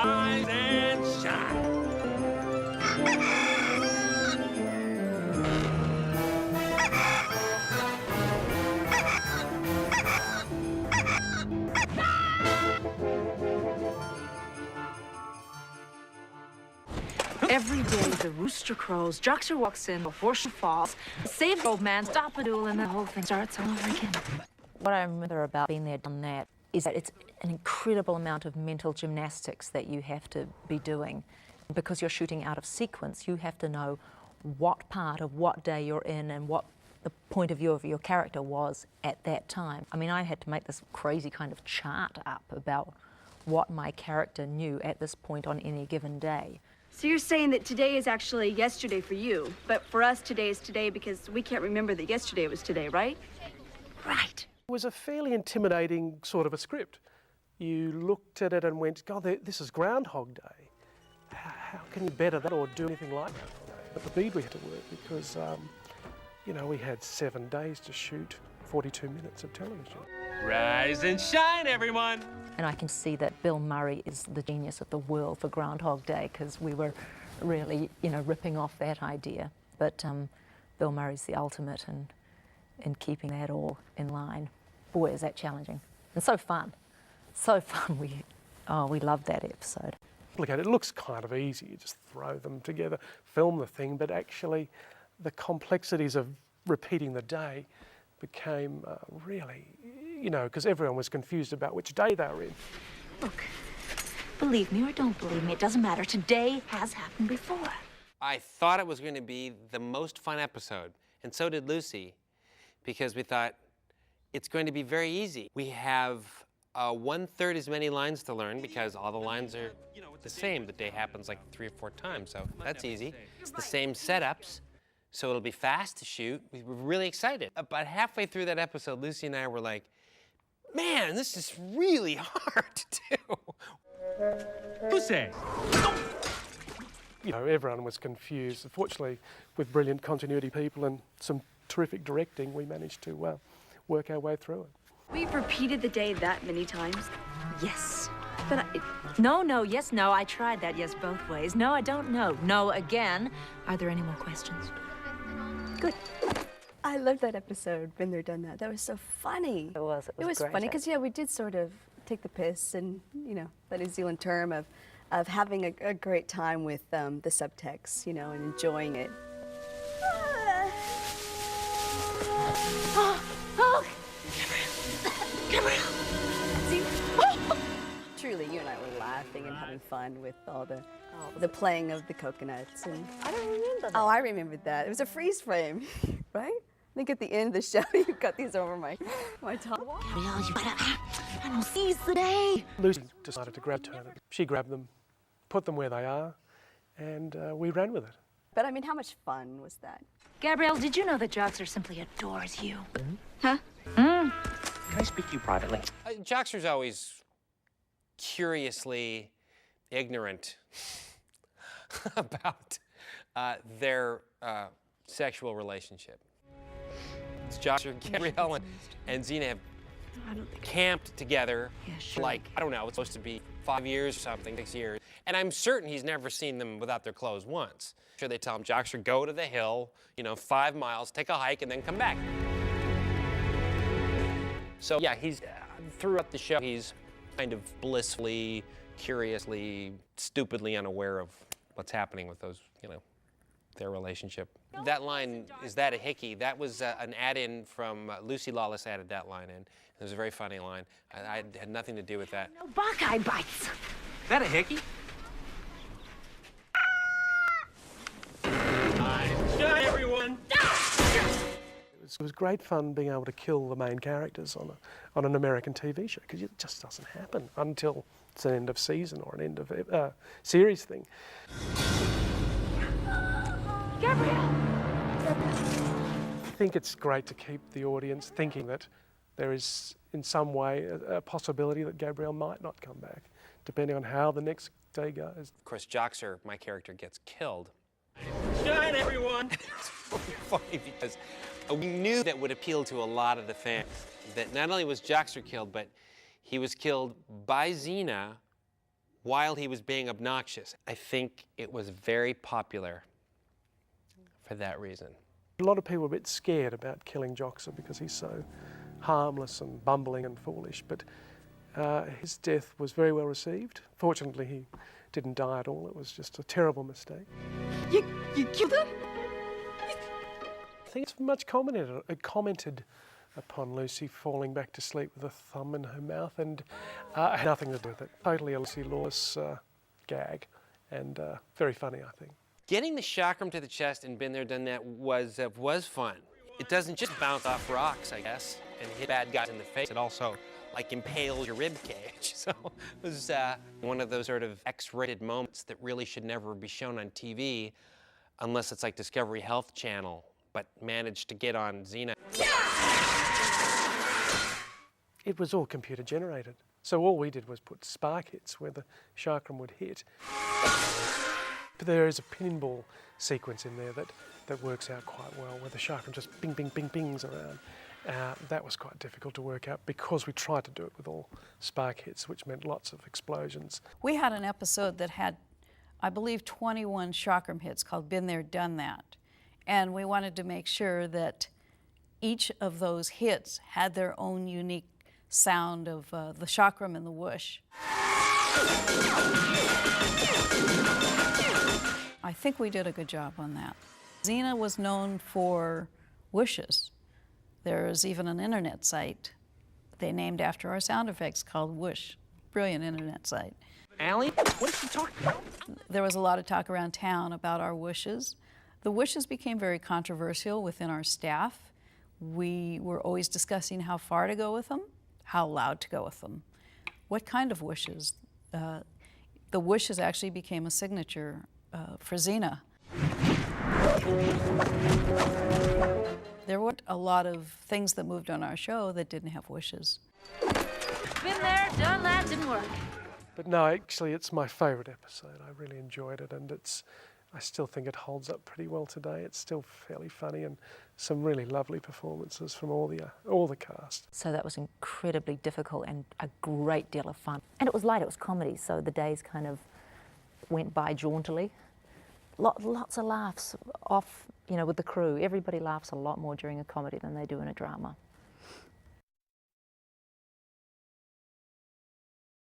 Rise and shine. Every day the rooster crows, Joxer walks in, the horse falls, save the old man, stop a duel, and the whole thing starts all over again. What I remember about being there, done that, is that it's an incredible amount of mental gymnastics that you have to be doing. Because you're shooting out of sequence, you have to know what part of what day you're in and what the point of view of your character was at that time. I mean, I had to make this crazy kind of chart up about what my character knew at this point on any given day. So you're saying that today is actually yesterday for you, but for us today is today because we can't remember that yesterday was today, right? Right. It was a fairly intimidating sort of a script. You looked at it and went, God, this is Groundhog Day. How can you better that or do anything like that? But the beat we had to work because, you know, we had 7 days to shoot 42 minutes of television. Rise and shine, everyone. And I can see that Bill Murray is the genius of the world for Groundhog Day because we were really, you know, ripping off that idea. But Bill Murray's the ultimate in keeping that all in line. Boy, is that challenging. And so fun. So fun. We loved that episode. Look at it, it looks kind of easy. You just throw them together, film the thing, but actually the complexities of repeating the day became really, you know, because everyone was confused about which day they were in. Look, believe me or don't believe me, it doesn't matter. Today has happened before. I thought it was going to be the most fun episode, and so did Lucy, because we thought it's going to be very easy. We have 1/3 as many lines to learn because all the lines are the same. The day happens like 3 or 4 times, so that's easy. It's the same setups, so it'll be fast to shoot. We were really excited. About halfway through that episode, Lucy and I were like, man, this is really hard to do. Who says? You know, everyone was confused. Fortunately, with brilliant continuity people and some terrific directing, we managed to work our way through it. We've repeated the day that many times. Yes. But No, yes, no, I tried that, yes, both ways. No, I don't know. No, again. Are there any more questions? Good. I loved that episode, Been There, Done That. That was so funny. It was Funny great, because, yeah, we did sort of take the piss and, you know, that New Zealand term of having a great time with the subtext, you know, and enjoying it. Gabriel! See? Truly, you and I were laughing and having fun with all the playing of the coconuts. And I don't remember that. oh, I remembered that. It was a freeze frame, right? I think at the end of the show, you got these over my top. Gabriel, you gotta, I don't seize the day. Lucy decided to grab turn it. She grabbed them, put them where they are, and we ran with it. But I mean, how much fun was that? Gabrielle, did you know that Joxer simply adores you? Huh? Can I speak to you privately? Joxer's always curiously ignorant about their sexual relationship. It's Joxer, Gabrielle, and Zena have camped together for like, I don't know, it's supposed to be 5 years or something, 6 years. And I'm certain he's never seen them without their clothes once. Sure, they tell him, Joxer, go to the hill, you know, 5 miles, take a hike, and then come back. So yeah, he's throughout the show, he's kind of blissfully, curiously, stupidly unaware of what's happening with those, you know, their relationship. That line, is that a hickey? That was an add-in from Lucy Lawless added that line in. It was a very funny line. I had nothing to do with that. No Buckeye bites. Is that a hickey? Shine, everyone! It was great fun being able to kill the main characters on an American TV show because it just doesn't happen until it's an end of season or an end of series thing. Gabrielle! I think it's great to keep the audience thinking that there is in some way a possibility that Gabrielle might not come back, depending on how the next day goes. Of course, Joxer, my character, gets killed. Shine, everyone! It's really funny because we knew that would appeal to a lot of the fans. That not only was Joxer killed, but he was killed by Xena while he was being obnoxious. I think it was very popular for that reason. A lot of people were a bit scared about killing Joxer because he's so harmless and bumbling and foolish, but his death was very well received. Fortunately, he didn't die at all. It was just a terrible mistake. You killed him? I think it's much commented upon Lucy falling back to sleep with a thumb in her mouth, and had nothing to do with it. Totally a Lucy Lawless gag, and very funny, I think. Getting the chakram to the chest and been there, done that was fun. It doesn't just bounce off rocks, I guess, and hit bad guys in the face. It also, like, impales your rib cage. So it was one of those sort of X-rated moments that really should never be shown on TV, unless it's like Discovery Health Channel, but managed to get on Xena. It was all computer generated. So all we did was put spark hits where the chakram would hit. But there is a pinball sequence in there that works out quite well, where the chakram just bing, bing, bing, bings around. That was quite difficult to work out because we tried to do it with all spark hits, which meant lots of explosions. We had an episode that had, I believe, 21 chakram hits called Been There, Done That. And we wanted to make sure that each of those hits had their own unique sound of the chakram and the whoosh. I think we did a good job on that. Xena was known for whooshes. There's even an internet site they named after our sound effects called Whoosh. Brilliant internet site. Allie, what is she talking about? There was a lot of talk around town about our whooshes. The whooshes became very controversial within our staff. We were always discussing how far to go with them, how loud to go with them, what kind of whooshes. The whooshes actually became a signature for Xena. There weren't a lot of things that moved on our show that didn't have whooshes. Been there, done that, didn't work. But no, actually, it's my favourite episode. I really enjoyed it, and I still think it holds up pretty well today. It's still fairly funny, and some really lovely performances from all the cast. So that was incredibly difficult and a great deal of fun. And it was light, it was comedy, so the days kind of went by jauntily. Lots of laughs off, with the crew. Everybody laughs a lot more during a comedy than they do in a drama.